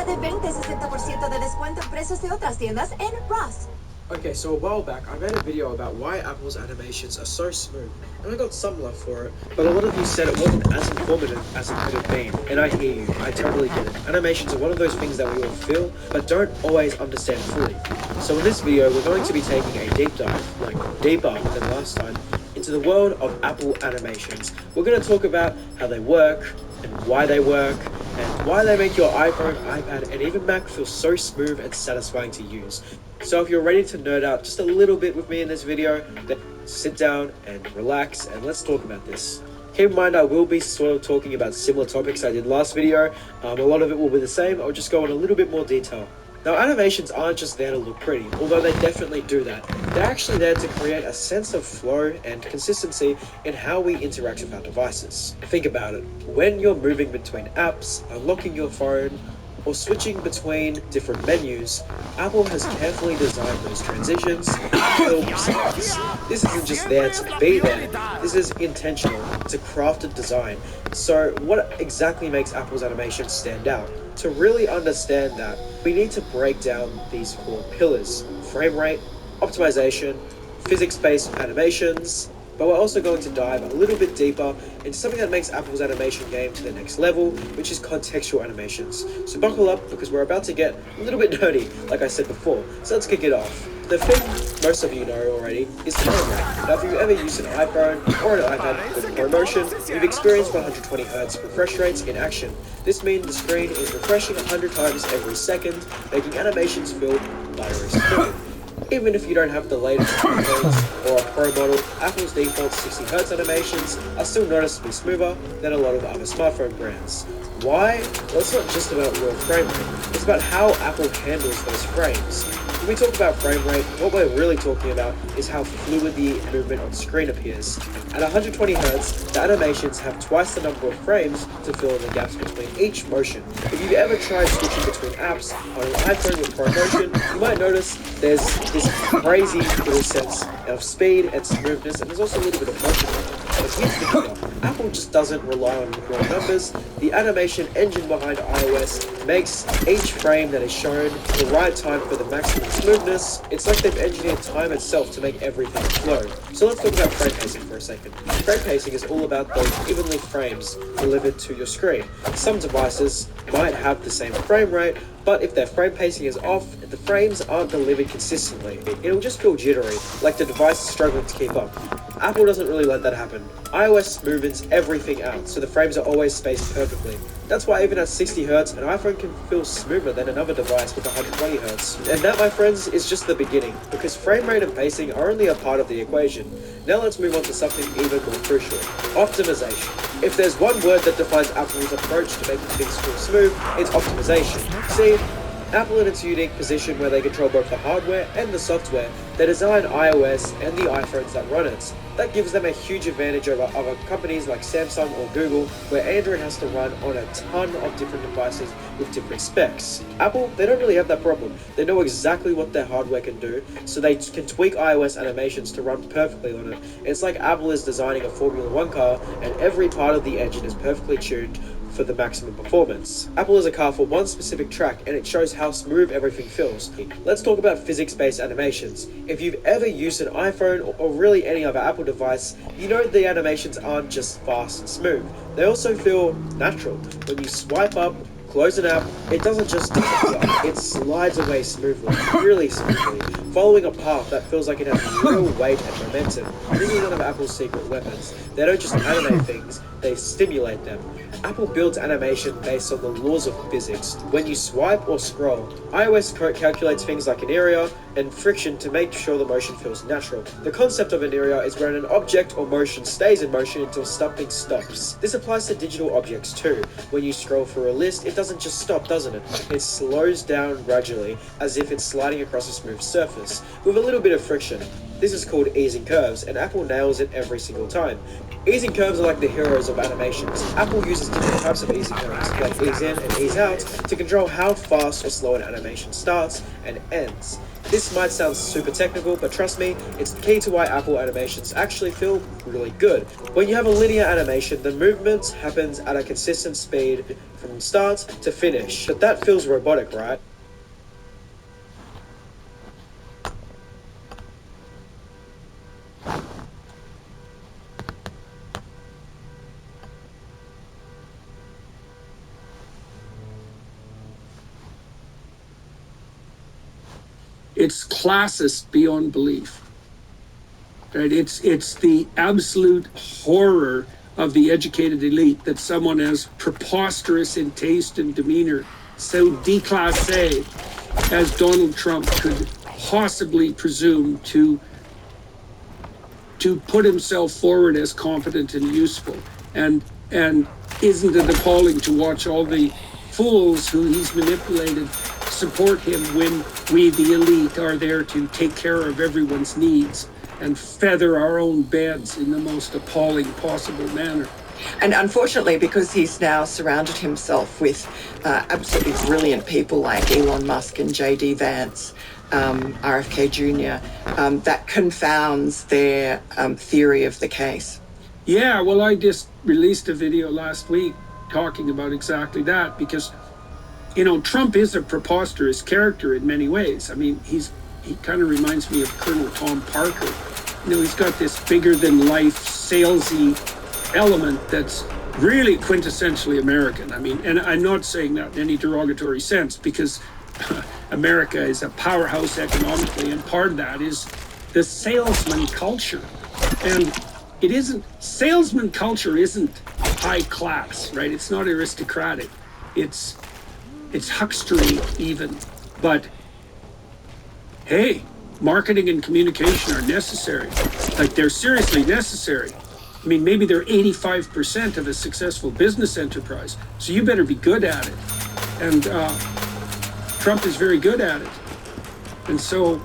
de 20-60% de descuento en precios de otras tiendas en Ross. Okay, so a while back, I made a video about why Apple's animations are so smooth, and I got some love for it, but a lot of you said it wasn't as informative as it could have been, and I hear you, I totally get it. Animations are one of those things that we all feel, but don't always understand fully. So in this video, we're going to be taking a deep dive, like deeper than last time, into the world of Apple animations. We're going to talk about how they work, and why they work, and why they make your iPhone, iPad, and even Mac feel so smooth and satisfying to use. So if you're ready to nerd out just a little bit with me in this video, then sit down and relax and let's talk about this. Keep in mind I will be sort of talking about similar topics I did last video. A lot of it will be the same. I'll just go in a little bit more detail. Now animations aren't just there to look pretty, although they definitely do that. They're actually there to create a sense of flow and consistency in how we interact with our devices. Think about it. When you're moving between apps, unlocking your phone, or switching between different menus, Apple has carefully designed those transitions themselves. This isn't just there to be there, this is intentional, it's a crafted design. So what exactly makes Apple's animations stand out? To really understand that, we need to break down these four pillars: frame rate, optimization, physics-based animations, but we're also going to dive a little bit deeper into something that makes Apple's animation game to the next level, which is contextual animations. So buckle up, because we're about to get a little bit nerdy, like I said before. So let's kick it off. The thing most of you know already is frame rate. Now if you've ever used an iPhone or an iPad with ProMotion, you've experienced 120Hz refresh rates in action. This means the screen is refreshing 100 times every second, making animations feel very smooth. Even if you don't have the latest iPhones or a Pro model, Apple's default 60Hz animations are still noticeably smoother than a lot of other smartphone brands. Why? Well, it's not just about raw frame rate, it's about how Apple handles those frames. When we talk about frame rate, what we're really talking about is how fluid the movement on screen appears. At 120Hz, the animations have twice the number of frames to fill in the gaps between each motion. If you've ever tried switching between apps on an iPhone with ProMotion, you might notice there's this crazy little sense of speed and smoothness, and there's also a little bit of motion. But here's the kicker. Apple just doesn't rely on raw numbers. The animation engine behind iOS makes each frame that is shown the right time for the maximum smoothness. It's like they've engineered time itself to make everything flow. So let's talk about frame pacing for a second. Frame pacing is all about those evenly frames delivered to your screen. Some devices might have the same frame rate, but if their frame pacing is off, the frames aren't delivered consistently. It'll just feel jittery, like the device is struggling to keep up. Apple doesn't really let that happen. iOS smoothens everything out, so the frames are always spaced perfectly. That's why even at 60Hz, an iPhone can feel smoother than another device with 120Hz. And that, my friends, is just the beginning, because frame rate and pacing are only a part of the equation. Now let's move on to something even more crucial: optimization. If there's one word that defines Apple's approach to making things feel smooth, it's optimization. See, Apple in its unique position where they control both the hardware and the software, they design iOS and the iPhones that run it. That gives them a huge advantage over other companies like Samsung or Google, where Android has to run on a ton of different devices with different specs. Apple, they don't really have that problem. They know exactly what their hardware can do, so they can tweak iOS animations to run perfectly on it. It's like Apple is designing a Formula One car, and every part of the engine is perfectly tuned for the maximum performance. Apple is a car for one specific track, and it shows how smooth everything feels. Let's talk about physics-based animations. If you've ever used an iPhone or really any other Apple device, you know the animations aren't just fast and smooth. They also feel natural. When you swipe up, close an app, it doesn't just disappear, it slides away smoothly, really smoothly, following a path that feels like it has real weight and momentum. This is one of Apple's secret weapons. They don't just animate things, they stimulate them. Apple builds animation based on the laws of physics. When you swipe or scroll, iOS calculates things like an area and friction to make sure the motion feels natural. The concept of an area is when an object or motion stays in motion until something stops. This applies to digital objects too. When you scroll through a list, it doesn't just stop, doesn't it? It slows down gradually, as if it's sliding across a smooth surface, with a little bit of friction. This is called easing curves, and Apple nails it every single time. Easing curves are like the heroes of animations. Apple uses different types of easing curves, like ease in and ease out, to control how fast or slow an animation starts and ends. This might sound super technical, but trust me, it's the key to why Apple animations actually feel really good. When you have a linear animation, the movement happens at a consistent speed from start to finish. But that feels robotic, right? It's classist beyond belief. Right? It's the absolute horror of the educated elite that someone as preposterous in taste and demeanor, so déclassé as Donald Trump could possibly presume to put himself forward as competent and useful. And isn't it appalling to watch all the fools who he's manipulated support him when we, the elite, are there to take care of everyone's needs and feather our own beds in the most appalling possible manner. And unfortunately, because he's now surrounded himself with absolutely brilliant people like Elon Musk and J.D. Vance, RFK Jr., that confounds their theory of the case. Yeah, well, I just released a video last week talking about exactly that because, you know, Trump is a preposterous character in many ways. I mean, he kind of reminds me of Colonel Tom Parker. You know, he's got this bigger-than-life, salesy element that's really quintessentially American. I mean, and I'm not saying that in any derogatory sense because America is a powerhouse economically, and part of that is the salesman culture. And it isn't, salesman culture isn't high class, right? It's not aristocratic. It's huckstery even. But hey, marketing and communication are necessary. Like, they're seriously necessary. I mean, maybe they're 85% of a successful business enterprise. So you better be good at it. And Trump is very good at it. And so,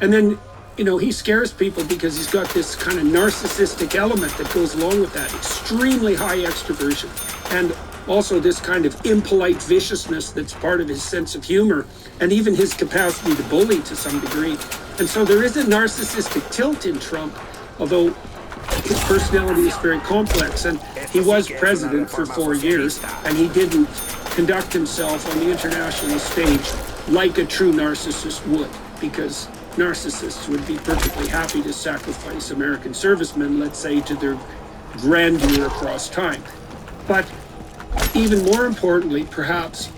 and then, you know, he scares people because he's got this kind of narcissistic element that goes along with that. Extremely high extroversion. And also this kind of impolite viciousness that's part of his sense of humor and even his capacity to bully to some degree. And so there is a narcissistic tilt in Trump, although his personality is very complex, and he was president for 4 years, and he didn't conduct himself on the international stage like a true narcissist would, because narcissists would be perfectly happy to sacrifice American servicemen, let's say, to their grandeur across time. But even more importantly, perhaps,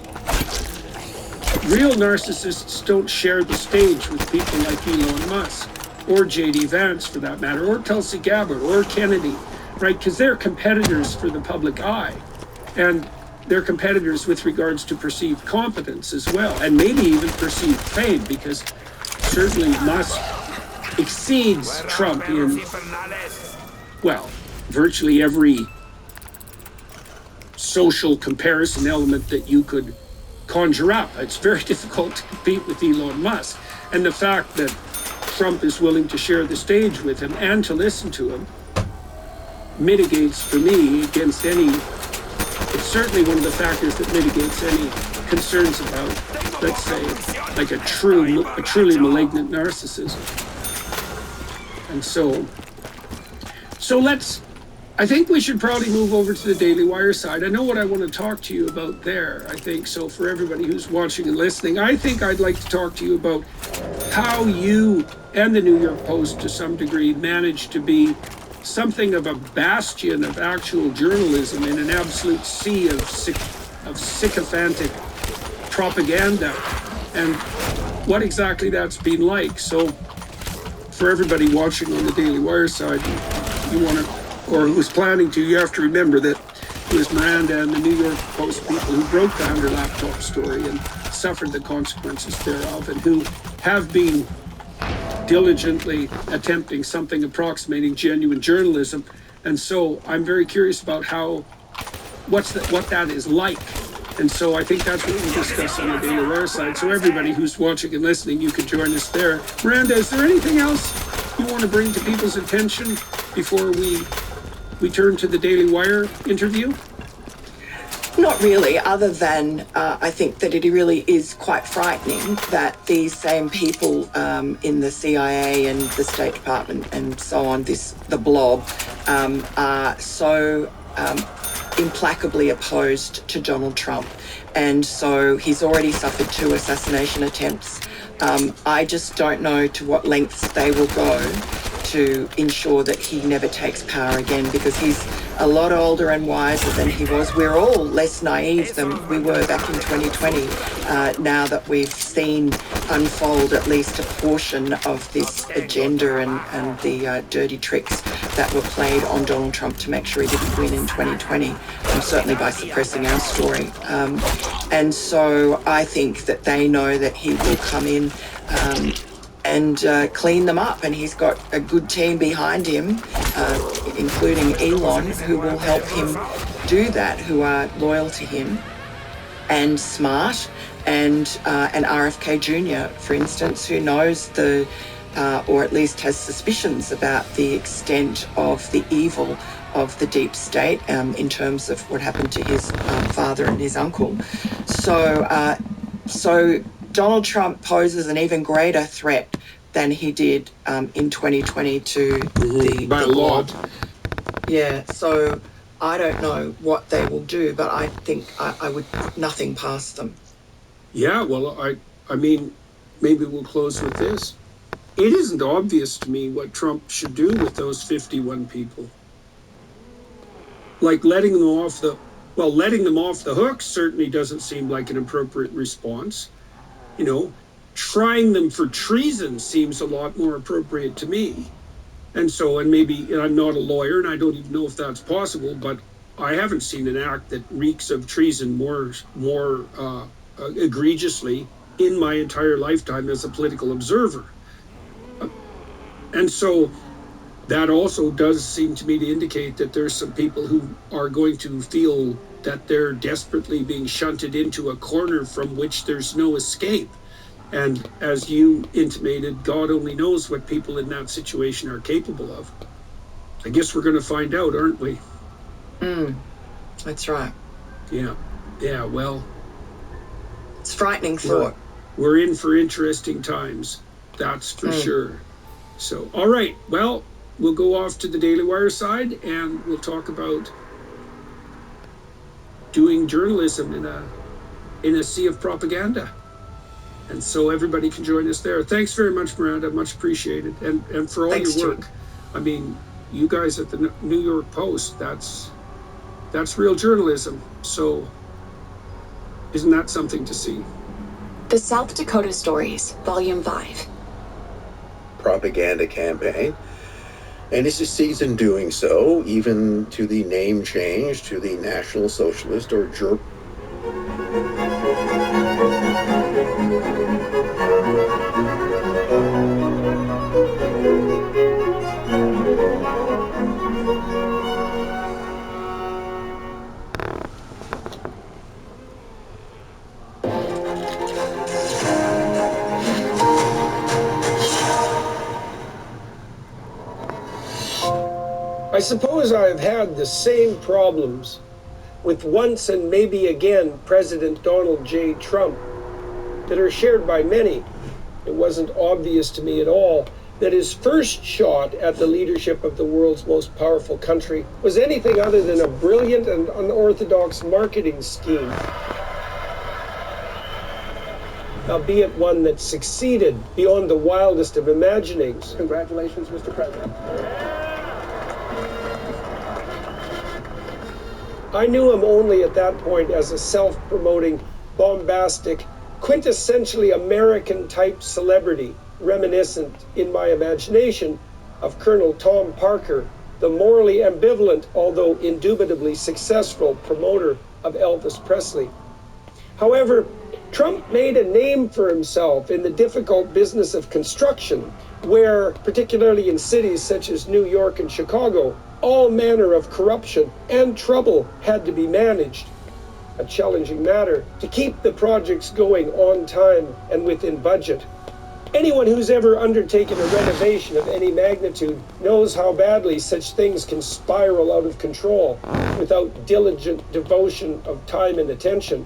real narcissists don't share the stage with people like Elon Musk, or J.D. Vance for that matter, or Tulsi Gabbard, or Kennedy, right? Because they're competitors for the public eye. And they're competitors with regards to perceived competence as well, and maybe even perceived fame, because certainly Musk exceeds Trump in, well, virtually every social comparison element that you could conjure up. It's very difficult to compete with Elon Musk. And the fact that Trump is willing to share the stage with him and to listen to him mitigates, for me, against any, it's certainly one of the factors that mitigates any concerns about, let's say, like a truly malignant narcissism. And so I think we should probably move over to the Daily Wire side. I know what I want to talk to you about there, I think. So for everybody who's watching and listening, I think I'd like to talk to you about how you and the New York Post, to some degree, managed to be something of a bastion of actual journalism in an absolute sea of sycophantic propaganda, and what exactly that's been like. So for everybody watching on the Daily Wire side, you want to, or who's planning to, you have to remember that it was Miranda and the New York Post people who broke the Hunter laptop story and suffered the consequences thereof, and who have been diligently attempting something approximating genuine journalism. And so I'm very curious about what that is like. And so I think that's what we'll discuss on the Daily Wire side. So everybody who's watching and listening, you can join us there. Miranda, is there anything else you want to bring to people's attention before we turn to the Daily Wire interview? Not really, other than I think that it really is quite frightening that these same people in the CIA and the State Department and so on, the blob, are so implacably opposed to Donald Trump. And so he's already suffered 2 assassination attempts. I just don't know to what lengths they will go to ensure that he never takes power again, because he's a lot older and wiser than he was. We're all less naive than we were back in 2020, now that we've seen unfold at least a portion of this agenda and the dirty tricks that were played on Donald Trump to make sure he didn't win in 2020, and certainly by suppressing our story. And so I think that they know that he will come in and clean them up, and he's got a good team behind him, including Elon, who will help him do that, who are loyal to him and smart, and RFK Jr., for instance, who knows or at least has suspicions about the extent of the evil of the deep state in terms of what happened to his father and his uncle. So Donald Trump poses an even greater threat than he did in 2020 to by a lot. Yeah, so I don't know what they will do, but I think I would put nothing past them. Yeah, well, I mean, maybe we'll close with this. It isn't obvious to me what Trump should do with those 51 people. Like letting them off the hook certainly doesn't seem like an appropriate response. You know, trying them for treason seems a lot more appropriate to me. And maybe I'm not a lawyer and I don't even know if that's possible, but I haven't seen an act that reeks of treason more egregiously in my entire lifetime as a political observer. And so that also does seem to me to indicate that there's some people who are going to feel that they're desperately being shunted into a corner from which there's no escape. And as you intimated, God only knows what people in that situation are capable of. I guess we're going to find out, aren't we? That's right. Yeah, well. It's a frightening thought. We're in for interesting times, that's for sure. So, all right, well, we'll go off to the Daily Wire side and we'll talk about doing journalism in a sea of propaganda. And so everybody can join us there. Thanks very much, Miranda. Much appreciated. And for all Thanks, your work. Jim. I mean, you guys at the New York Post, that's real journalism. So isn't that something to see? The South Dakota Stories, Volume 5. Propaganda campaign. And this is season doing so, even to the name change to the National Socialist or JERP. I suppose I've had the same problems with once and maybe again President Donald J. Trump that are shared by many. It wasn't obvious to me at all that his first shot at the leadership of the world's most powerful country was anything other than a brilliant and unorthodox marketing scheme, albeit one that succeeded beyond the wildest of imaginings. Congratulations, Mr. President. I knew him only at that point as a self-promoting, bombastic, quintessentially American-type celebrity, reminiscent, in my imagination, of Colonel Tom Parker, the morally ambivalent, although indubitably successful promoter of Elvis Presley. However, Trump made a name for himself in the difficult business of construction, where, particularly in cities such as New York and Chicago, all manner of corruption and trouble had to be managed. A challenging matter to keep the projects going on time and within budget. Anyone who's ever undertaken a renovation of any magnitude knows how badly such things can spiral out of control without diligent devotion of time and attention.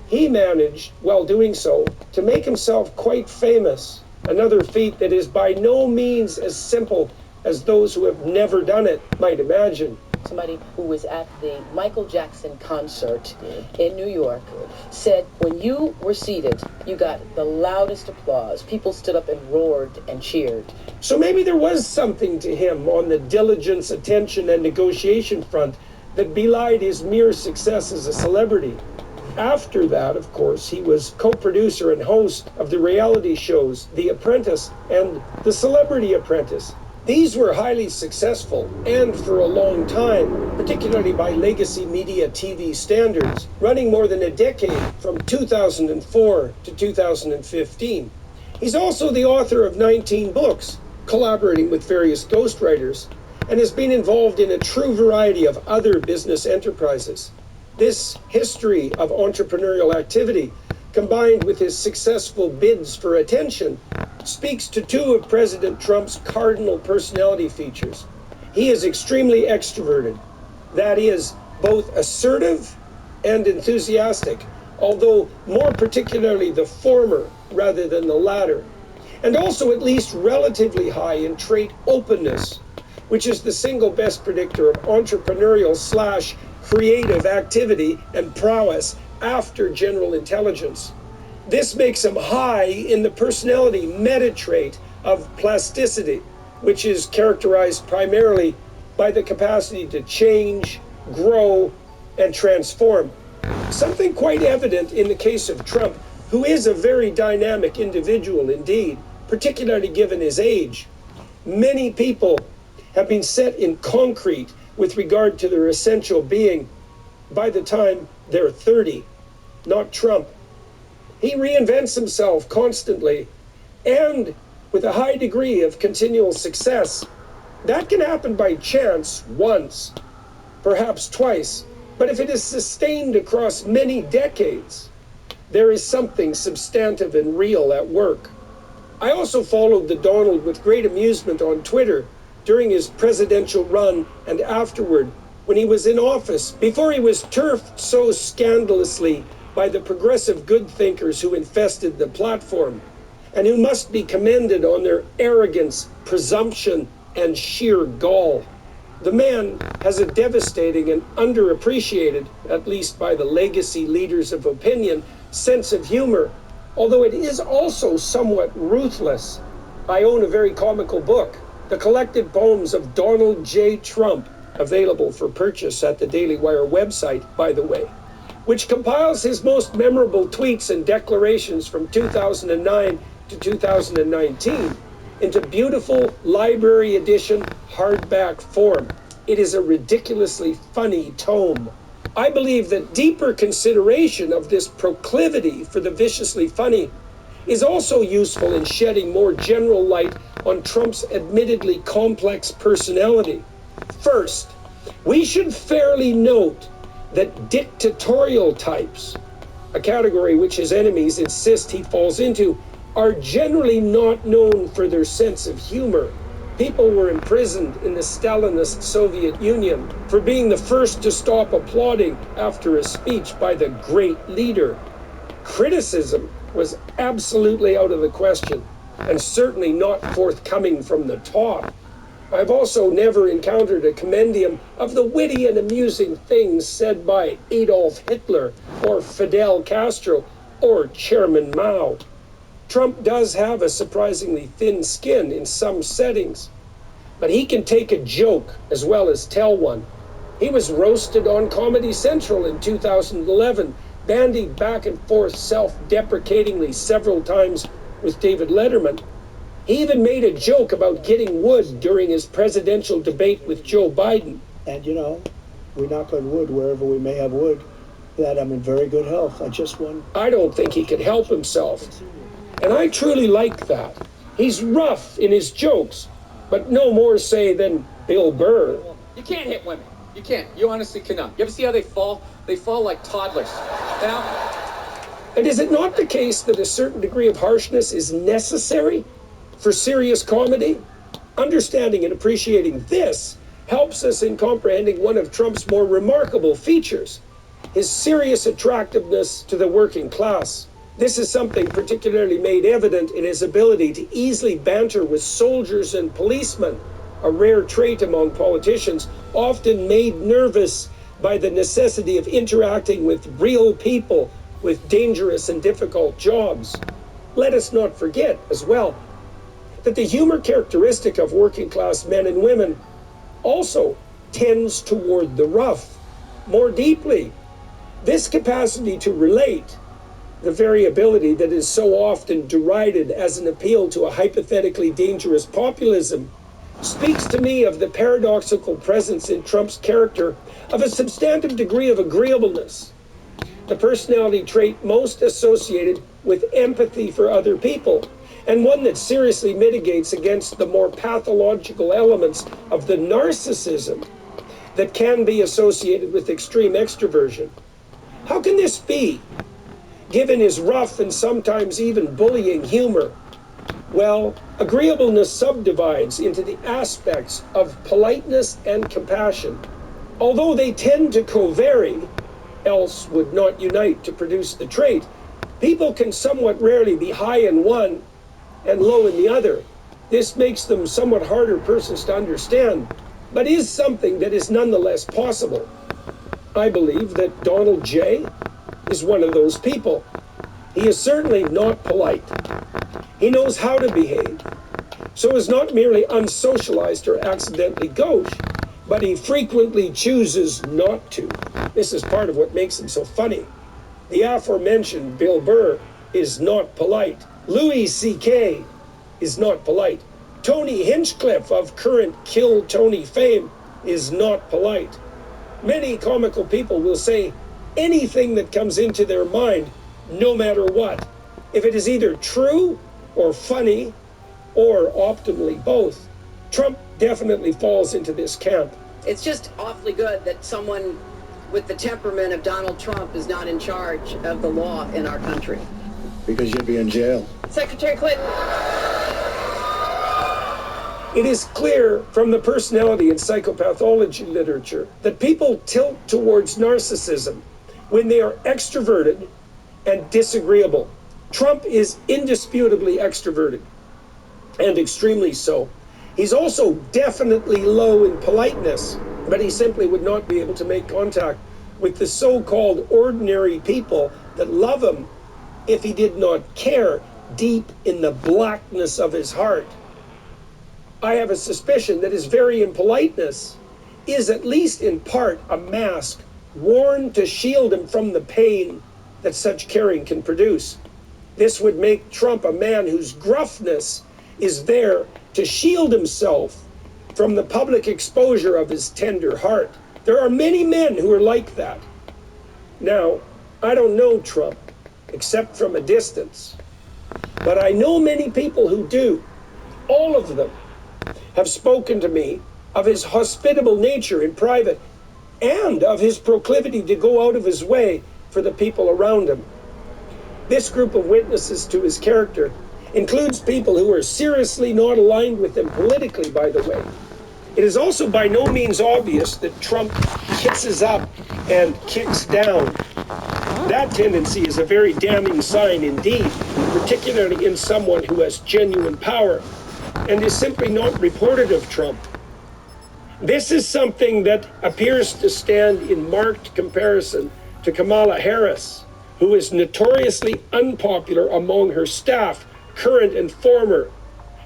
He managed, while doing so, to make himself quite famous, another feat that is by no means as simple as those who have never done it might imagine. somebody who was at the Michael Jackson concert in New York, said when you were seated, you got the loudest applause. People stood up and roared and cheered. So maybe there was something to him on the diligence, attention, and negotiation front that belied his mere success as a celebrity. After that, of course, he was co-producer and host of the reality shows The Apprentice and The Celebrity Apprentice. These were highly successful, and for a long time, particularly by legacy media TV standards, running more than a decade from 2004 to 2015. He's also the author of 19 books, collaborating with various ghostwriters, and has been involved in a true variety of other business enterprises. This history of entrepreneurial activity, combined with his successful bids for attention, speaks to two of President Trump's cardinal personality features. He is extremely extroverted, that is, both assertive and enthusiastic, although more particularly the former rather than the latter, and also at least relatively high in trait openness, which is the single best predictor of entrepreneurial/creative activity and prowess after general intelligence. This makes him high in the personality meta trait of plasticity, which is characterized primarily by the capacity to change, grow, and transform. Something quite evident in the case of Trump, who is a very dynamic individual indeed, particularly given his age. Many people have been set in concrete with regard to their essential being by the time they're 30, not Trump. He reinvents himself constantly and with a high degree of continual success. That can happen by chance once, perhaps twice, but if it is sustained across many decades, there is something substantive and real at work. I also followed the Donald with great amusement on Twitter during his presidential run and afterward, when he was in office, before he was turfed so scandalously by the progressive good thinkers who infested the platform, and who must be commended on their arrogance, presumption, and sheer gall. The man has a devastating and underappreciated, at least by the legacy leaders of opinion, sense of humor, although it is also somewhat ruthless. I own a very comical book, The Collected Poems of Donald J. Trump, available for purchase at the Daily Wire website, by the way, which compiles his most memorable tweets and declarations from 2009 to 2019 into beautiful library edition hardback form. It is a ridiculously funny tome. I believe that deeper consideration of this proclivity for the viciously funny is also useful in shedding more general light on Trump's admittedly complex personality. First, we should fairly note that dictatorial types, a category which his enemies insist he falls into, are generally not known for their sense of humor. People were imprisoned in the Stalinist Soviet Union for being the first to stop applauding after a speech by the great leader. Criticism was absolutely out of the question, and certainly not forthcoming from the top. I've also never encountered a compendium of the witty and amusing things said by Adolf Hitler or Fidel Castro or Chairman Mao. Trump does have a surprisingly thin skin in some settings, but he can take a joke as well as tell one. He was roasted on Comedy Central in 2011, bandied back and forth self-deprecatingly several times with David Letterman. He even made a joke about getting wood during his presidential debate with Joe Biden. And you know, we knock on wood wherever we may have wood, that I'm in very good health. I just won. I don't think he could help himself. And I truly like that. He's rough in his jokes, but no more, say, than Bill Burr. You can't hit women. You can't. You honestly cannot. You ever see how they fall? They fall like toddlers. Now, and is it not the case that a certain degree of harshness is necessary for serious comedy? Understanding and appreciating this helps us in comprehending one of Trump's more remarkable features, his serious attractiveness to the working class. This is something particularly made evident in his ability to easily banter with soldiers and policemen, a rare trait among politicians, often made nervous by the necessity of interacting with real people with dangerous and difficult jobs. Let us not forget, as well, that the humor characteristic of working class men and women also tends toward the rough more deeply. This capacity to relate, the variability that is so often derided as an appeal to a hypothetically dangerous populism, speaks to me of the paradoxical presence in Trump's character of a substantive degree of agreeableness, the personality trait most associated with empathy for other people, and one that seriously mitigates against the more pathological elements of the narcissism that can be associated with extreme extroversion. How can this be, given his rough and sometimes even bullying humor? Well, agreeableness subdivides into the aspects of politeness and compassion. Although they tend to co-vary, else would not unite to produce the trait, people can somewhat rarely be high in one and low in the other. This makes them somewhat harder persons to understand, but is something that is nonetheless possible. I believe that Donald J. is one of those people. He is certainly not polite. He knows how to behave, so is not merely unsocialized or accidentally gauche, but he frequently chooses not to. This is part of what makes him so funny. The aforementioned Bill Burr is not polite. Louis C.K. is not polite. Tony Hinchcliffe of current Kill Tony fame is not polite. Many comical people will say anything that comes into their mind, no matter what, if it is either true or funny or optimally both. Trump definitely falls into this camp. It's just awfully good that someone with the temperament of Donald Trump is not in charge of the law in our country. Because you'd be in jail. Secretary Clinton. It is clear from the personality and psychopathology literature that people tilt towards narcissism when they are extroverted and disagreeable. Trump is indisputably extroverted, and extremely so. He's also definitely low in politeness, but he simply would not be able to make contact with the so-called ordinary people that love him if he did not care deep in the blackness of his heart. I have a suspicion that his very impoliteness is at least in part a mask worn to shield him from the pain that such caring can produce. This would make Trump a man whose gruffness is there to shield himself from the public exposure of his tender heart. There are many men who are like that. Now, I don't know Trump, except from a distance, but I know many people who do. All of them have spoken to me of his hospitable nature in private and of his proclivity to go out of his way for the people around him. This group of witnesses to his character includes people who are seriously not aligned with him politically, by the way. It is also by no means obvious that Trump kisses up and kicks down. That tendency is a very damning sign indeed, particularly in someone who has genuine power and is simply not reported of Trump. This is something that appears to stand in marked comparison to Kamala Harris, who is notoriously unpopular among her staff, current and former,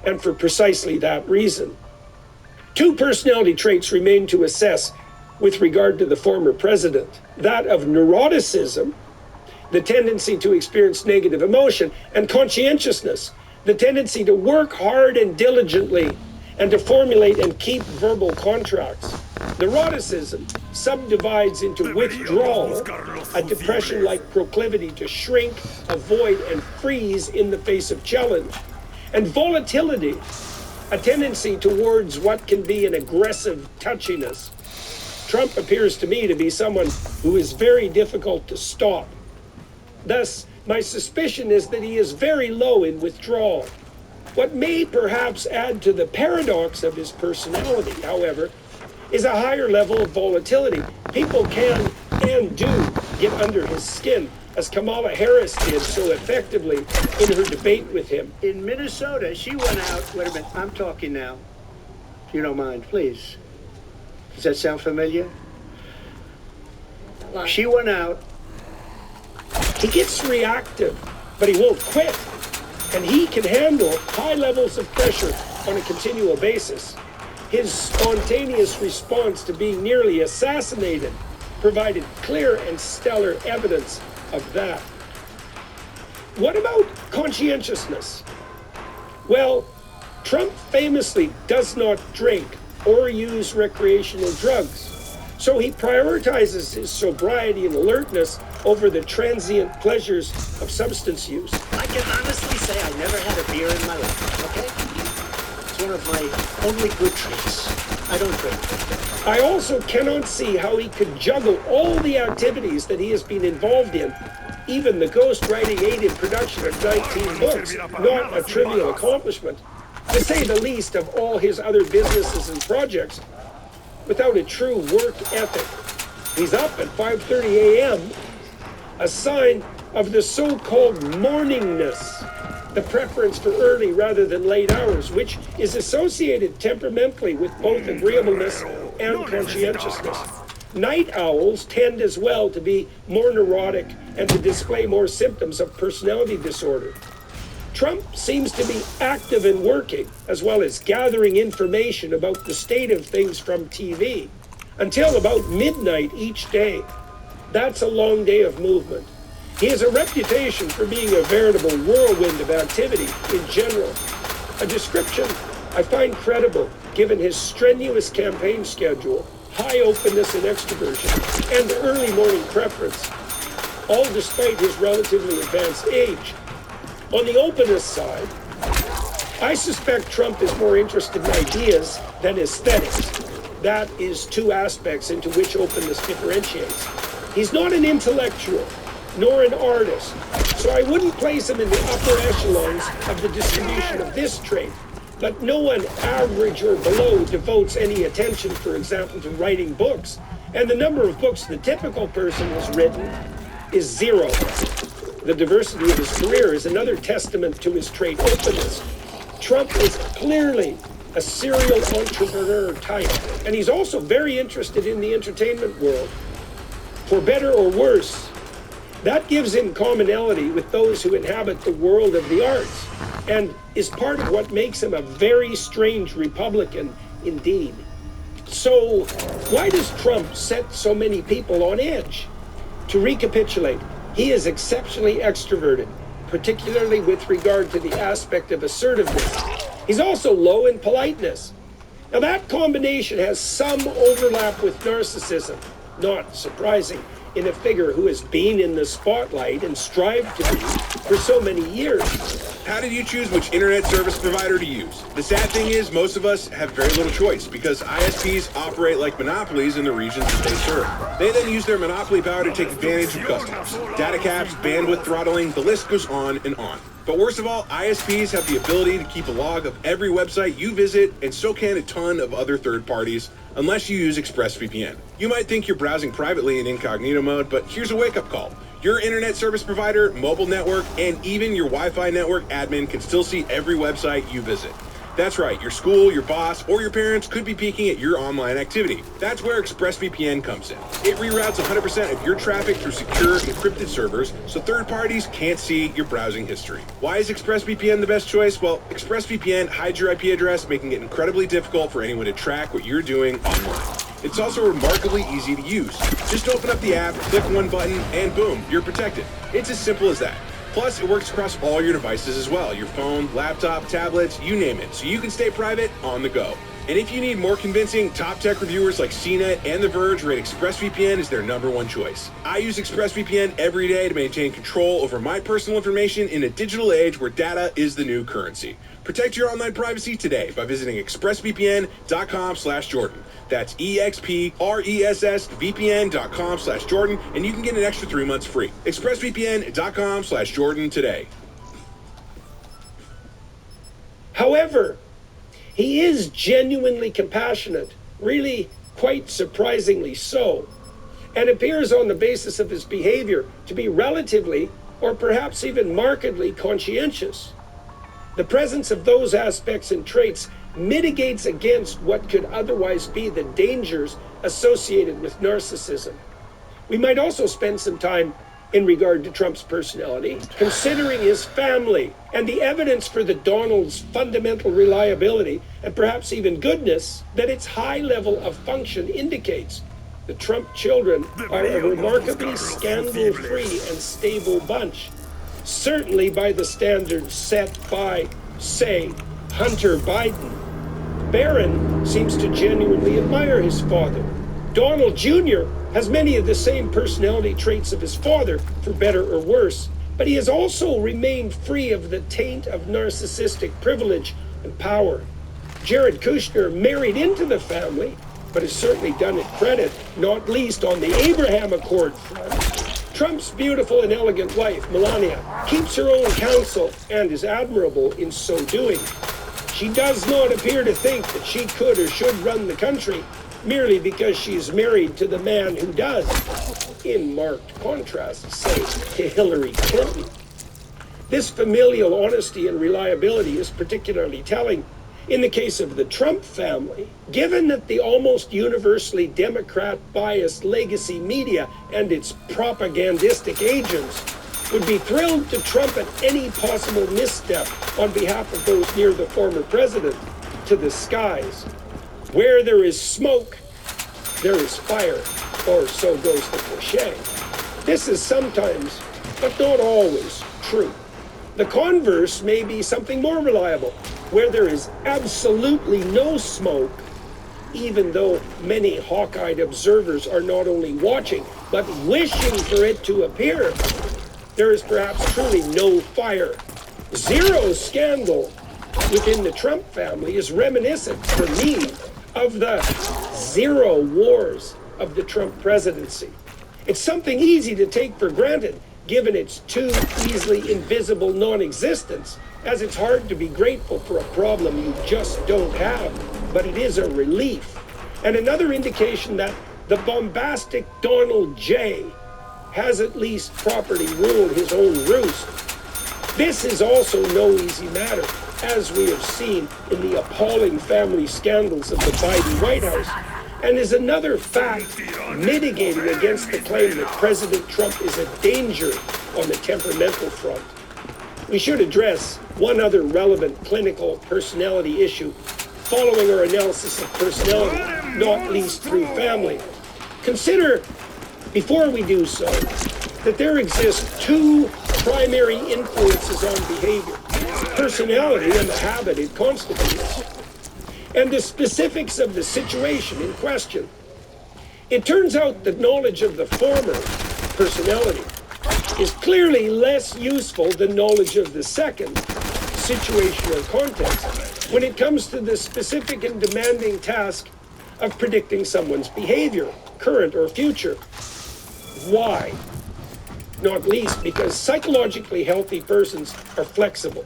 and for precisely that reason. Two personality traits remain to assess with regard to the former president: that of neuroticism, the tendency to experience negative emotion, and conscientiousness, the tendency to work hard and diligently and to formulate and keep verbal contracts. Neuroticism subdivides into withdrawal, a depression-like proclivity to shrink, avoid, and freeze in the face of challenge, and volatility, a tendency towards what can be an aggressive touchiness. Trump appears to me to be someone who is very difficult to stop. Thus, my suspicion is that he is very low in withdrawal. What may perhaps add to the paradox of his personality, however, is a higher level of volatility. People can and do get under his skin, as Kamala Harris did so effectively in her debate with him. In Minnesota, she went out, wait a minute, I'm talking now. if you don't mind, please. Does that sound familiar? She went out. He gets reactive, but he won't quit. And he can handle high levels of pressure on a continual basis. His spontaneous response to being nearly assassinated provided clear and stellar evidence of that. What about conscientiousness? Well, Trump famously does not drink or use recreational drugs, so he prioritizes his sobriety and alertness over the transient pleasures of substance use. I can honestly say I never had a beer in my life, okay? It's one of my only good treats. I don't drink. I also cannot see how he could juggle all the activities that he has been involved in, even the ghostwriting aided production of 19 books, not a trivial accomplishment, to say the least of all his other businesses and projects, without a true work ethic. He's up at 5:30 a.m., a sign of the so-called morningness, the preference for early rather than late hours, which is associated temperamentally with both agreeableness and conscientiousness. Night owls tend as well to be more neurotic and to display more symptoms of personality disorder. Trump seems to be active and working, as well as gathering information about the state of things from TV, until about midnight each day. That's a long day of movement. He has a reputation for being a veritable whirlwind of activity in general, a description I find credible given his strenuous campaign schedule, high openness and extroversion, and early morning preference, all despite his relatively advanced age. On the openness side, I suspect Trump is more interested in ideas than aesthetics. That is two aspects into which openness differentiates. He's not an intellectual, nor an artist, so I wouldn't place him in the upper echelons of the distribution of this trait. But no one average or below devotes any attention, for example, to writing books. And the number of books the typical person has written is zero. The diversity of his career is another testament to his trait openness. Trump is clearly a serial entrepreneur type, and he's also very interested in the entertainment world. For better or worse, that gives him commonality with those who inhabit the world of the arts, and is part of what makes him a very strange Republican indeed. So, why does Trump set so many people on edge? To recapitulate, he is exceptionally extroverted, particularly with regard to the aspect of assertiveness. He's also low in politeness. Now that combination has some overlap with narcissism, not surprising in a figure who has been in the spotlight and strived to be for so many years. How did you choose which internet service provider to use? The sad thing is most of us have very little choice because ISPs operate like monopolies in the regions that they serve. They then use their monopoly power to take advantage of customers. Data caps, bandwidth throttling, the list goes on and on. But worst of all, ISPs have the ability to keep a log of every website you visit, and so can a ton of other third parties, unless you use ExpressVPN. You might think you're browsing privately in incognito mode, but here's a wake-up call. Your internet service provider, mobile network, and even your Wi-Fi network admin can still see every website you visit. That's right, your school, your boss, or your parents could be peeking at your online activity. That's where ExpressVPN comes in. It reroutes 100% of your traffic through secure, encrypted servers, so third parties can't see your browsing history. Why is ExpressVPN the best choice? Well, ExpressVPN hides your IP address, making it incredibly difficult for anyone to track what you're doing online. It's also remarkably easy to use. Just open up the app, click one button, and boom, you're protected. It's as simple as that. Plus, it works across all your devices as well. Your phone, laptop, tablets, you name it. So you can stay private on the go. And if you need more convincing, top tech reviewers like CNET and The Verge rate ExpressVPN as their #1 choice. I use ExpressVPN every day to maintain control over my personal information in a digital age where data is the new currency. Protect your online privacy today by visiting expressvpn.com/Jordan. That's expressvpn.com/Jordan, and you can get an extra 3 months free. expressvpn.com/Jordan today. However, he is genuinely compassionate, really quite surprisingly so, and appears on the basis of his behavior to be relatively, or perhaps even markedly, conscientious. The presence of those aspects and traits mitigates against what could otherwise be the dangers associated with narcissism. We might also spend some time in regard to Trump's personality, considering his family and the evidence for the Donald's fundamental reliability and perhaps even goodness that its high level of function indicates. The Trump children are a remarkably scandal-free and stable bunch, certainly by the standards set by, say, Hunter Biden. Barron seems to genuinely admire his father. Donald Jr. has many of the same personality traits of his father, for better or worse, but he has also remained free of the taint of narcissistic privilege and power. Jared Kushner married into the family, but has certainly done it credit, not least on the Abraham Accord front. Trump's beautiful and elegant wife, Melania, keeps her own counsel and is admirable in so doing. She does not appear to think that she could or should run the country merely because she is married to the man who does, in marked contrast, say, to Hillary Clinton. This familial honesty and reliability is particularly telling in the case of the Trump family, given that the almost universally Democrat-biased legacy media and its propagandistic agents would be thrilled to trumpet any possible misstep on behalf of those near the former president to the skies. Where there is smoke, there is fire, or so goes the cliche. This is sometimes, but not always, true. The converse may be something more reliable, where there is absolutely no smoke, even though many hawk-eyed observers are not only watching, but wishing for it to appear. There is perhaps truly no fire. Zero scandal within the Trump family is reminiscent, for me, of the zero wars of the Trump presidency. It's something easy to take for granted, given its too easily invisible non-existence, as it's hard to be grateful for a problem you just don't have, but it is a relief. And another indication that the bombastic Donald J. has at least properly ruled his own roost. This is also no easy matter, as we have seen in the appalling family scandals of the Biden White House, and is another fact mitigating against the claim that President Trump is a danger on the temperamental front. We should address one other relevant clinical personality issue following our analysis of personality, not least through family. Consider, before we do so, that there exist two primary influences on behavior: personality and the habit it constitutes, and the specifics of the situation in question. It turns out that knowledge of the former, personality, is clearly less useful than knowledge of the second, situation or context, when it comes to the specific and demanding task of predicting someone's behavior, current or future. Why? Not least because psychologically healthy persons are flexible,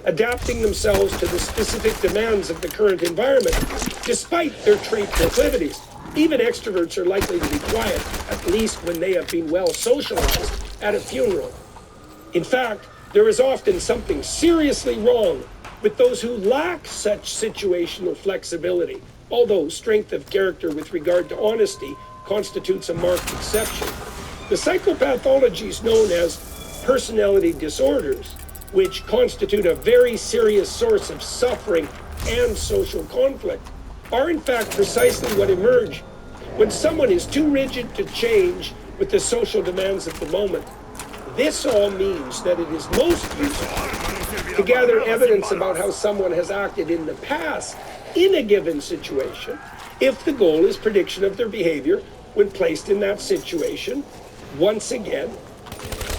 adapting themselves to the specific demands of the current environment, despite their trait proclivities. Even extroverts are likely to be quiet, at least when they have been well socialized at a funeral. In fact, there is often something seriously wrong with those who lack such situational flexibility, although strength of character with regard to honesty constitutes a marked exception. The psychopathologies known as personality disorders, which constitute a very serious source of suffering and social conflict, are in fact precisely what emerge when someone is too rigid to change with the social demands of the moment. This all means that it is most useful to gather evidence about how someone has acted in the past in a given situation, if the goal is prediction of their behavior when placed in that situation once again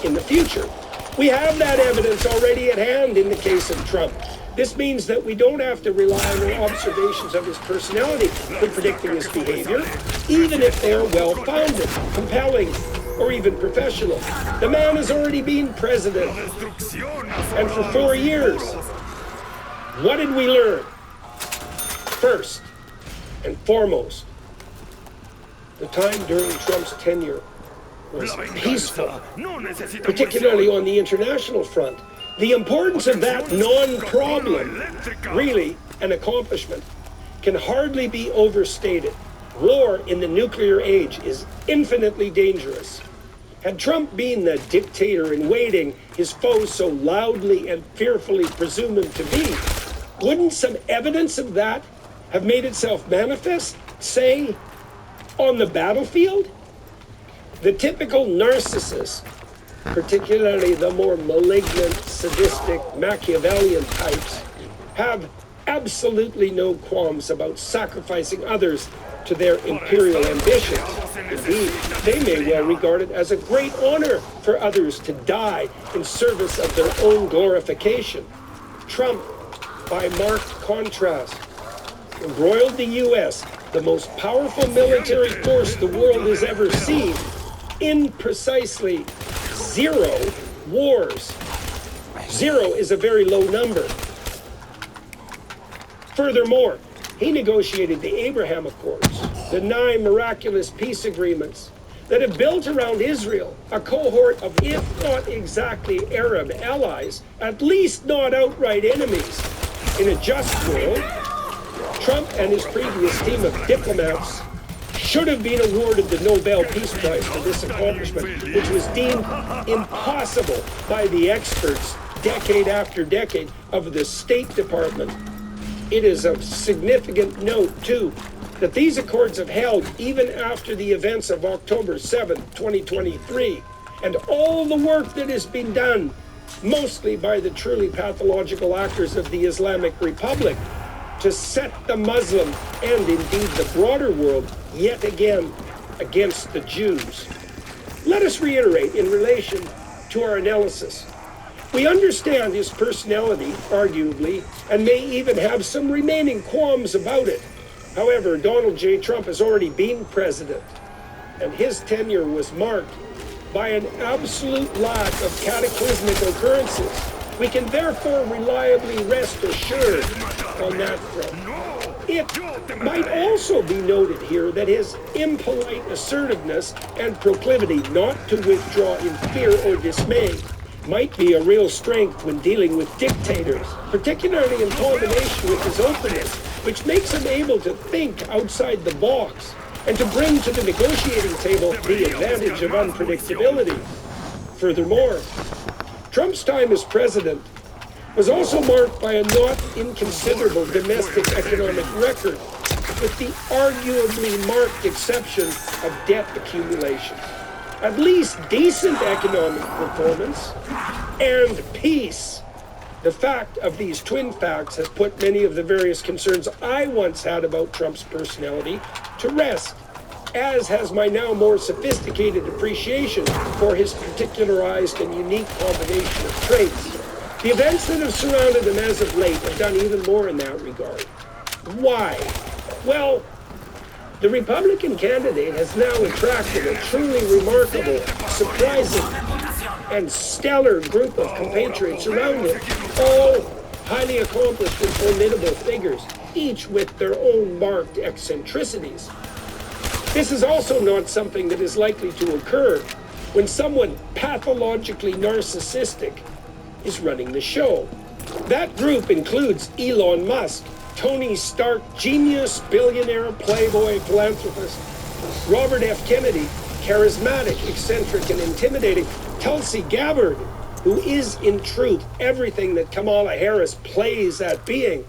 in the future. We have that evidence already at hand in the case of Trump. This means that we don't have to rely on the observations of his personality for predicting his behavior, even if they are well-founded, compelling, or even professional. The man has already been president, and for 4 years. What did we learn? First and foremost, the time during Trump's tenure was peaceful, particularly on the international front. The importance of that non-problem, really an accomplishment, can hardly be overstated. War in the nuclear age is infinitely dangerous. Had Trump been the dictator in waiting his foes so loudly and fearfully presume him to be, wouldn't some evidence of that have made itself manifest, say, on the battlefield? The typical narcissist, particularly the more malignant, sadistic, Machiavellian types, have absolutely no qualms about sacrificing others to their imperial ambitions. Indeed, they may well regard it as a great honor for others to die in service of their own glorification. Trump, by marked contrast, embroiled the U.S., the most powerful military force the world has ever seen, in precisely 0 wars. 0 is a very low number. Furthermore, he negotiated the Abraham Accords, the 9 miraculous peace agreements that have built around Israel a cohort of, if not exactly Arab allies, at least not outright enemies. In a just world, Trump and his previous team of diplomats should have been awarded the Nobel Peace Prize for this accomplishment, which was deemed impossible by the experts decade after decade of the State Department. It is of significant note, too, that these accords have held even after the events of October 7, 2023, and all the work that has been done, mostly by the truly pathological actors of the Islamic Republic, to set the Muslim and indeed the broader world yet again against the Jews. Let us reiterate in relation to our analysis. We understand his personality, arguably, and may even have some remaining qualms about it. However, Donald J. Trump has already been president, and his tenure was marked by an absolute lack of cataclysmic occurrences. We can therefore reliably rest assured on that front. It might also be noted here that his impolite assertiveness and proclivity not to withdraw in fear or dismay might be a real strength when dealing with dictators, particularly in combination with his openness, which makes him able to think outside the box and to bring to the negotiating table the advantage of unpredictability. Furthermore, Trump's time as president was also marked by a not inconsiderable domestic economic record, with the arguably marked exception of debt accumulation. At least decent economic performance and peace. The fact of these twin facts has put many of the various concerns I once had about Trump's personality to rest, as has my now more sophisticated appreciation for his particularized and unique combination of traits. The events that have surrounded him as of late have done even more in that regard. Why? Well, the Republican candidate has now attracted a truly remarkable, surprising, and stellar group of compatriots around him, all highly accomplished and formidable figures, each with their own marked eccentricities. This is also not something that is likely to occur when someone pathologically narcissistic is running the show. That group includes Elon Musk, Tony Stark, genius, billionaire, playboy, philanthropist, Robert F. Kennedy, charismatic, eccentric, and intimidating, Tulsi Gabbard, who is in truth everything that Kamala Harris plays at being,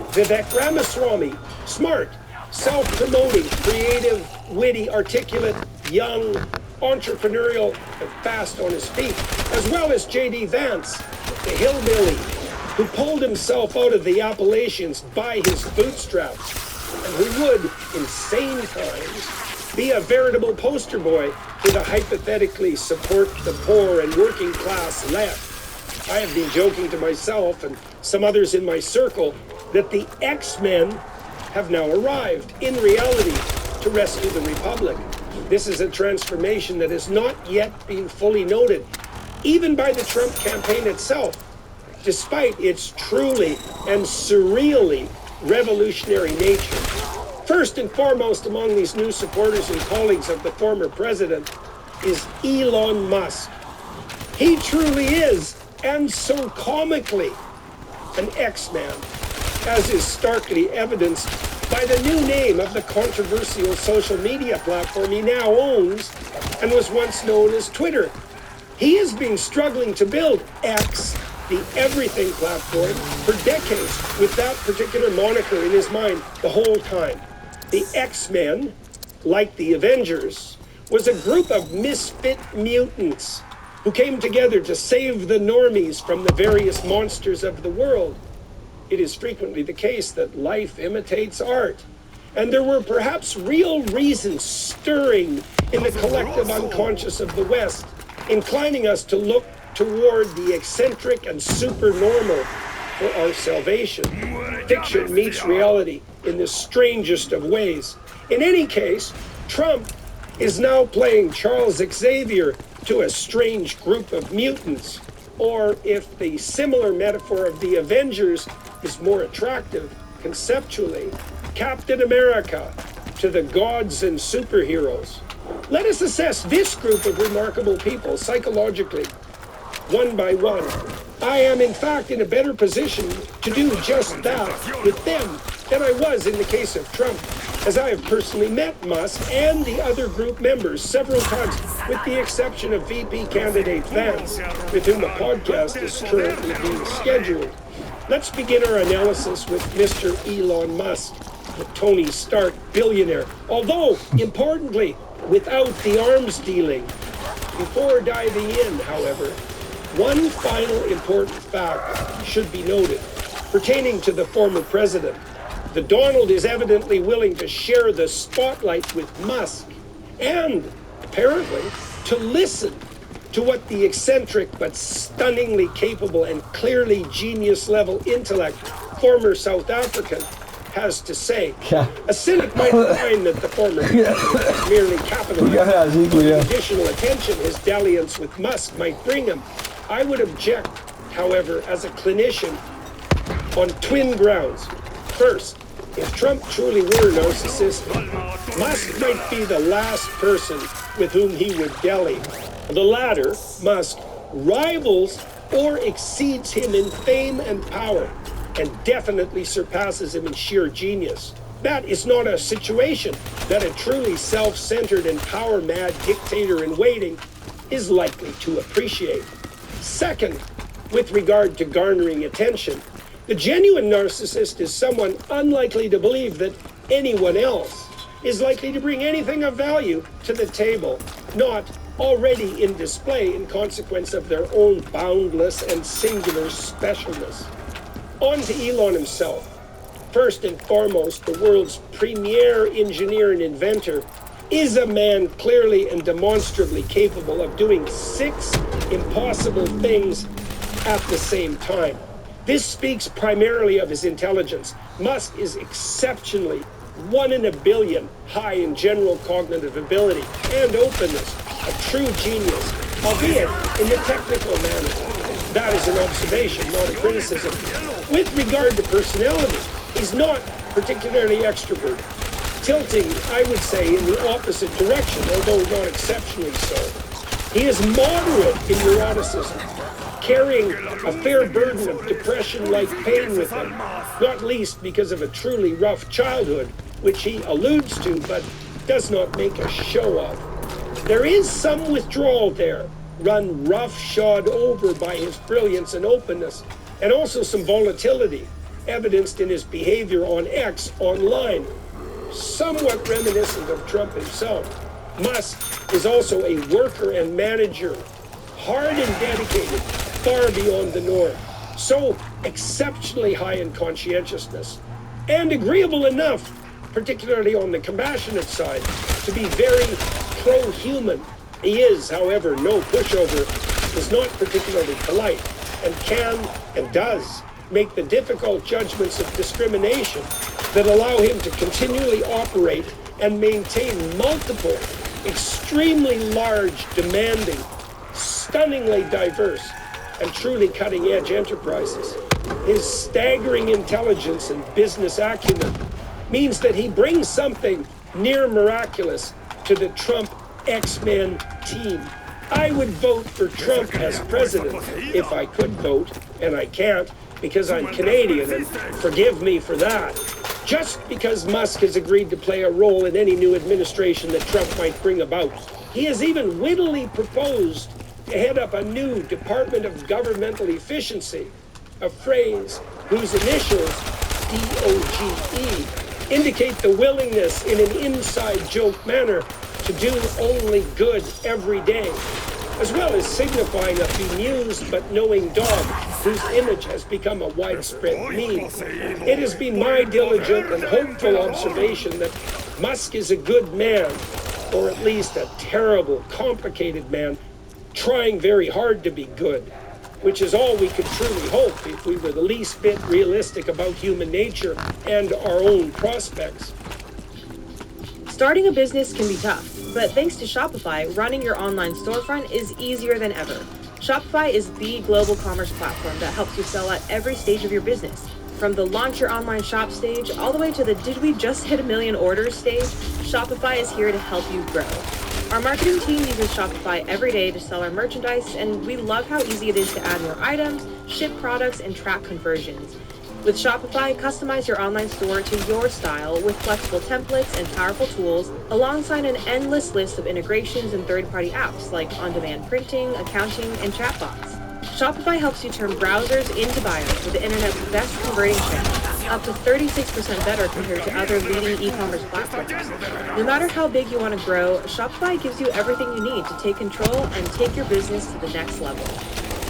Vivek Ramaswamy, smart, self-promoting, creative, witty, articulate, young, entrepreneurial, and fast on his feet, as well as J.D. Vance, the hillbilly, who pulled himself out of the Appalachians by his bootstraps, and who would, in sane times, be a veritable poster boy to the hypothetically support the poor and working class left. I have been joking to myself and some others in my circle that the X-Men have now arrived, in reality, to rescue the Republic. This is a transformation that has not yet been fully noted, even by the Trump campaign itself, despite its truly and surreally revolutionary nature. First and foremost among these new supporters and colleagues of the former president is Elon Musk. He truly is, and so comically, an X-Man, as is starkly evidenced by the new name of the controversial social media platform he now owns and was once known as Twitter. He has been struggling to build X, the everything platform, for decades with that particular moniker in his mind the whole time. The X-Men, like the Avengers, was a group of misfit mutants who came together to save the normies from the various monsters of the world. It is frequently the case that life imitates art, and there were perhaps real reasons stirring in the collective unconscious of the West, inclining us to look toward the eccentric and supernormal for our salvation. Fiction meets reality in the strangest of ways. In any case, Trump is now playing Charles Xavier to a strange group of mutants, or if the similar metaphor of the Avengers is more attractive conceptually, Captain America to the gods and superheroes. Let us assess this group of remarkable people psychologically, one by one. I am in fact in a better position to do just that with them than I was in the case of Trump, as I have personally met Musk and the other group members several times, with the exception of VP candidate Vance, with whom a podcast is currently being scheduled. Let's begin our analysis with Mr. Elon Musk, the Tony Stark billionaire, although, importantly, without the arms dealing. Before diving in, however, one final important fact should be noted pertaining to the former president. The Donald is evidently willing to share the spotlight with Musk and, apparently, to listen to what the eccentric but stunningly capable and clearly genius-level intellect former South African has to say. A cynic might find that the former president merely capitalized on the additional attention his dalliance with Musk might bring him. I would object, however, as a clinician, on twin grounds. First, if Trump truly were narcissistic, Musk might be the last person with whom he would dally. The latter, Musk, rivals or exceeds him in fame and power, and definitely surpasses him in sheer genius. That is not a situation that a truly self-centered and power-mad dictator in waiting is likely to appreciate. Second, with regard to garnering attention, the genuine narcissist is someone unlikely to believe that anyone else is likely to bring anything of value to the table, not already in display in consequence of their own boundless and singular specialness. On to Elon himself. First and foremost, the world's premier engineer and inventor is a man clearly and demonstrably capable of doing 6 impossible things at the same time. This speaks primarily of his intelligence. Musk is exceptionally 1 in a billion high in general cognitive ability and openness, a true genius, albeit in the technical manner. That is an observation, not a criticism. With regard to personality, he's not particularly extroverted, tilting, I would say, in the opposite direction, although not exceptionally so. He is moderate in neuroticism, carrying a fair burden of depression-like pain with him, not least because of a truly rough childhood, which he alludes to but does not make a show of. There is some withdrawal there, run roughshod over by his brilliance and openness, and also some volatility, evidenced in his behavior on X online, somewhat reminiscent of Trump himself. Musk is also a worker and manager, hard and dedicated, far beyond the norm, so exceptionally high in conscientiousness, and agreeable enough, particularly on the compassionate side, to be very pro-human. He is, however, no pushover, is not particularly polite, and can and does make the difficult judgments of discrimination that allow him to continually operate and maintain multiple, extremely large, demanding, stunningly diverse, and truly cutting-edge enterprises. His staggering intelligence and business acumen means that he brings something near miraculous to the Trump X-Men team. I would vote for Trump as president if I could vote, and I can't because I'm Canadian, and forgive me for that. Just because Musk has agreed to play a role in any new administration that Trump might bring about. He has even wittily proposed to head up a new Department of Governmental Efficiency, a phrase whose initials, DOGE, indicate the willingness in an inside joke manner to do only good every day, as well as signifying a bemused but knowing dog whose image has become a widespread meme. It has been my diligent and hopeful observation that Musk is a good man, or at least a terrible, complicated man, trying very hard to be good, which is all we could truly hope if we were the least bit realistic about human nature and our own prospects. Starting a business can be tough, but thanks to Shopify, running your online storefront is easier than ever. Shopify is the global commerce platform that helps you sell at every stage of your business. From the launch your online shop stage all the way to the did we just hit 1 million orders stage, Shopify is here to help you grow. Our marketing team uses Shopify every day to sell our merchandise, and we love how easy it is to add more items, ship products, and track conversions. With Shopify, customize your online store to your style with flexible templates and powerful tools, alongside an endless list of integrations and third-party apps like on-demand printing, accounting, and chatbots. Shopify helps you turn browsers into buyers with the internet's best converting channel, up to 36% better compared to other leading e-commerce platforms. No matter how big you want to grow, Shopify gives you everything you need to take control and take your business to the next level.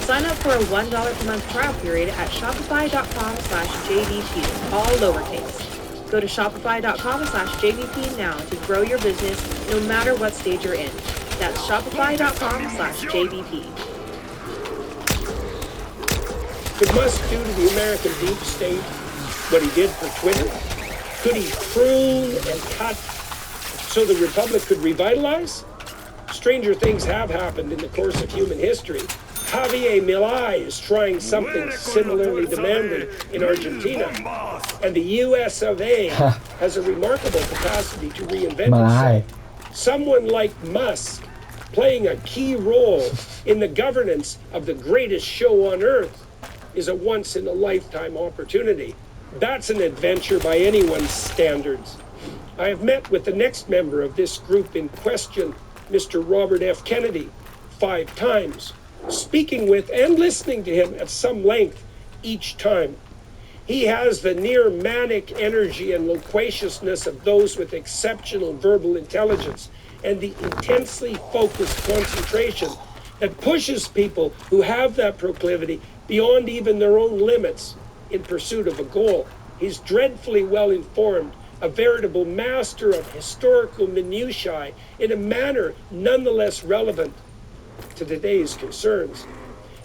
Sign up for a $1 per month trial period at shopify.com/JVP, all lowercase. Go to shopify.com/JVP now to grow your business no matter what stage you're in. That's shopify.com/JVP. Could Musk do to the American deep state what he did for Twitter? Could he prune and cut so the Republic could revitalize? Stranger things have happened in the course of human history. Javier Milei is trying something similarly demanding in Argentina. And the US of A has a remarkable capacity to reinvent itself. Someone like Musk playing a key role in the governance of the greatest show on earth is a once-in-a-lifetime opportunity. That's an adventure by anyone's standards. I have met with the next member of this group in question, Mr. Robert F. Kennedy, 5 times, speaking with and listening to him at some length each time. He has the near manic energy and loquaciousness of those with exceptional verbal intelligence and the intensely focused concentration that pushes people who have that proclivity beyond even their own limits in pursuit of a goal. He's dreadfully well informed, a veritable master of historical minutiae in a manner nonetheless relevant to today's concerns.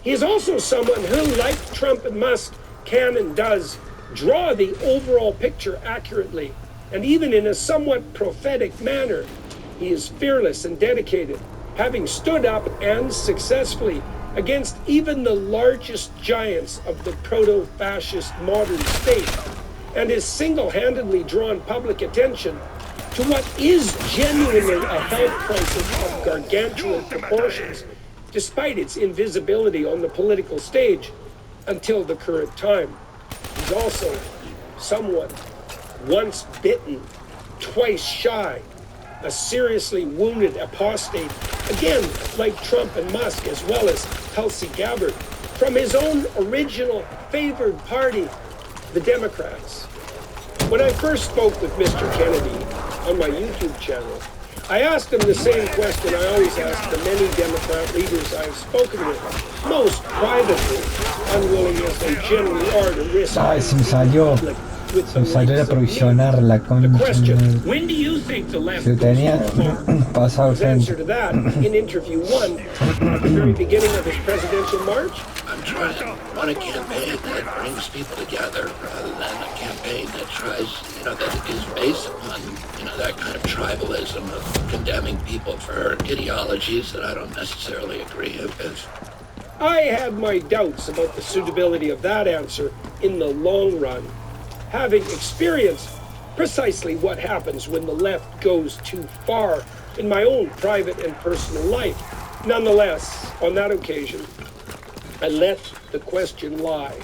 He is also someone who, like Trump and Musk, can and does draw the overall picture accurately, and even in a somewhat prophetic manner. He is fearless and dedicated, having stood up and successfully against even the largest giants of the proto-fascist modern state, and has single-handedly drawn public attention to what is genuinely a health crisis of gargantuan proportions, despite its invisibility on the political stage until the current time. He's also someone once bitten, twice shy, a seriously wounded apostate, again, like Trump and Musk, as well as Tulsi Gabbard, from his own original favored party, the Democrats. When I first spoke with Mr. Kennedy on my YouTube channel, I asked him the same question I always ask the many Democrat leaders I have spoken with, most privately, unwilling as they generally are to risk public with the reprovisionar la concha. When do you think the left Si tenía pasado his answer to that in interview 1 at the very beginning of his presidential march? I'm trying to run a campaign that brings people together rather than a campaign that tries, that is based upon, that kind of tribalism of condemning people for ideologies that I don't necessarily agree with. I had my doubts about the suitability of that answer in the long run, having experienced precisely what happens when the left goes too far in my own private and personal life. Nonetheless, on that occasion, I let the question lie.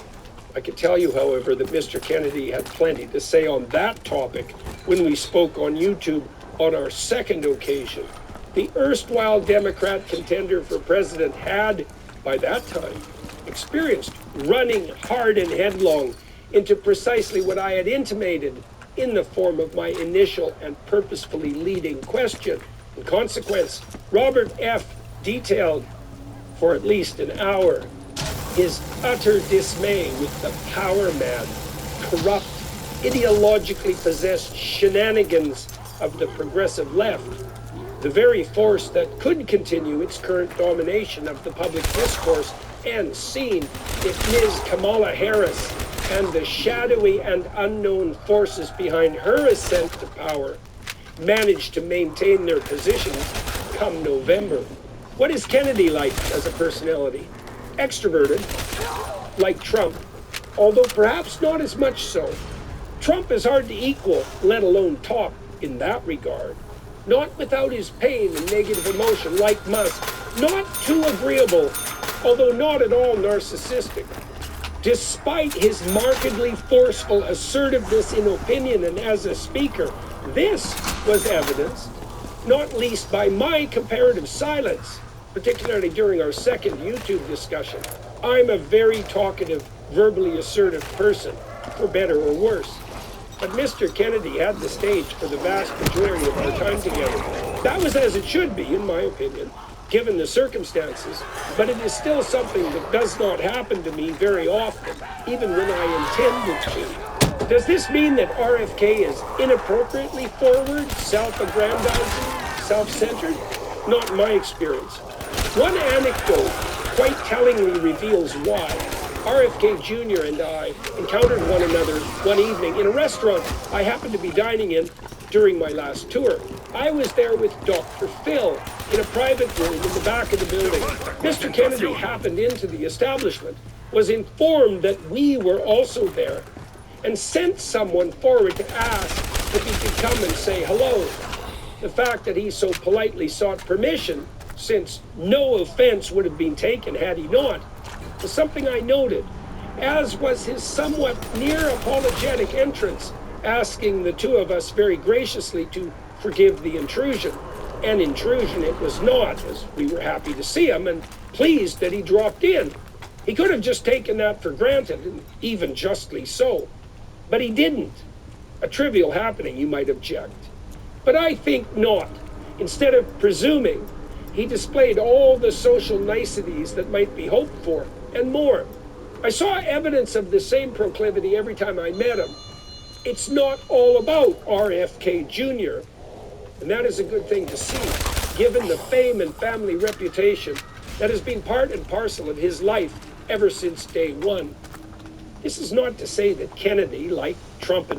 I can tell you, however, that Mr. Kennedy had plenty to say on that topic when we spoke on YouTube on our second occasion. The erstwhile Democrat contender for president had, by that time, experienced running hard and headlong into precisely what I had intimated in the form of my initial and purposefully leading question. In consequence, Robert F. detailed for at least an hour his utter dismay with the power-mad, corrupt, ideologically possessed shenanigans of the progressive left, the very force that could continue its current domination of the public discourse and scene if Ms. Kamala Harris and the shadowy and unknown forces behind her ascent to power manage to maintain their positions come November. What is Kennedy like as a personality? Extroverted, like Trump, although perhaps not as much so. Trump is hard to equal, let alone top, in that regard. Not without his pain and negative emotion, like Musk. Not too agreeable, although not at all narcissistic. Despite his markedly forceful assertiveness in opinion and as a speaker, this was evidenced, not least by my comparative silence, particularly during our second YouTube discussion. I'm a very talkative, verbally assertive person, for better or worse. But Mr. Kennedy had the stage for the vast majority of our time together. That was as it should be, in my opinion, given the circumstances, but it is still something that does not happen to me very often, even when I intend it to. Does this mean that RFK is inappropriately forward, self-aggrandizing, self-centered? Not in my experience. One anecdote quite tellingly reveals why. RFK Jr. and I encountered one another one evening in a restaurant I happened to be dining in during my last tour. I was there with Dr. Phil in a private room in the back of the building. Mr. Kennedy happened into the establishment, was informed that we were also there, and sent someone forward to ask if he could come and say hello. The fact that he so politely sought permission, since no offense would have been taken had he not, was something I noted, as was his somewhat near-apologetic entrance, asking the two of us very graciously to forgive the intrusion. An intrusion it was not, as we were happy to see him and pleased that he dropped in. He could have just taken that for granted, and even justly so. But he didn't. A trivial happening, you might object. But I think not. Instead of presuming, he displayed all the social niceties that might be hoped for, and more. I saw evidence of the same proclivity every time I met him. It's not all about RFK Jr., and that is a good thing to see, given the fame and family reputation that has been part and parcel of his life ever since day one. This is not to say that Kennedy, like Trump and